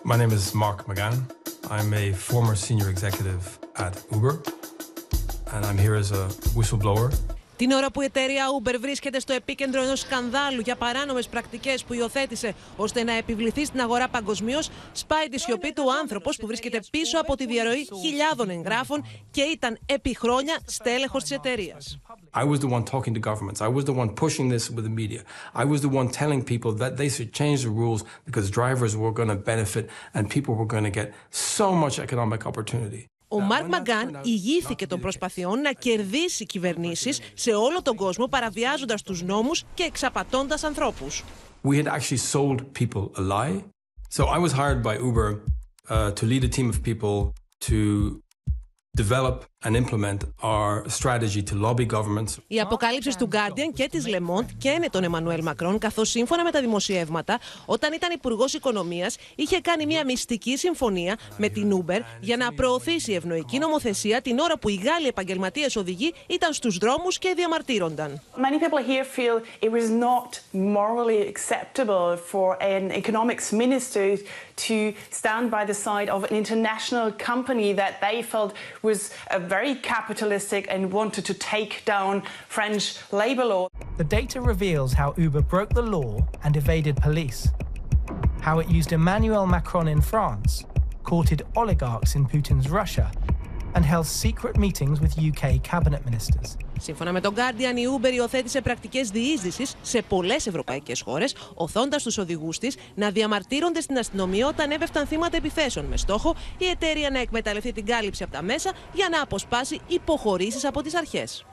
My name is Μαρκ ΜακΓκαν. I'm a former senior executive at Uber, and I'm here as a whistleblower. Την ώρα που η εταιρεία Uber βρίσκεται στο επίκεντρο ενός σκανδάλου για παράνομες πρακτικές που υιοθέτησε ώστε να επιβληθεί στην αγορά παγκοσμίως, σπάει τη σιωπή του ο άνθρωπος που βρίσκεται πίσω από τη διαρροή χιλιάδων εγγράφων και ήταν επί χρόνια στέλεχος της εταιρείας. I was the one talking to governments. I was the one pushing this with the media. I was the one telling people that they should change the rules because drivers were going to benefit and people were going to get so much economic opportunity. Ο Μαρκ ΜακΓκαν ηγήθηκε των προσπαθειών να κερδίσει κυβερνήσεις σε όλο τον κόσμο, παραβιάζοντας τους νόμους και εξαπατώντας ανθρώπους. We had actually sold people a lie. So I was hired by Uber to lead a team of people to develop and implement our strategy to lobby governments. Οι αποκαλύψεις του Guardian και της Le Monde καίνε τον Εμμανουέλ Μακρόν, καθώς σύμφωνα με τα δημοσιεύματα, όταν ήταν υπουργός οικονομίας, είχε κάνει μια μυστική συμφωνία με την Uber για να προωθήσει ευνοϊκή νομοθεσία την ώρα που οι Γάλλοι επαγγελματίες οδηγοί ήταν στους δρόμους και διαμαρτύρονταν. Many people here feel it was not morally acceptable for an economics minister to stand by the side of an international company that they felt was very capitalistic and wanted to take down French labor law. The data reveals how Uber broke the law and evaded police, how it used Emmanuel Macron in France, courted oligarchs in Putin's Russia, and held secret meetings with UK cabinet ministers. Σύμφωνα με τον Guardian, η Uber υιοθέτησε πρακτικές διείσδυσης σε πολλές ευρωπαϊκές χώρες, οθώντας τους οδηγούς της να διαμαρτύρονται στην αστυνομία όταν έπεφταν θύματα επιθέσεων, με στόχο η εταιρεία να εκμεταλλευτεί την κάλυψη από τα μέσα για να αποσπάσει υποχωρήσεις από τις αρχές.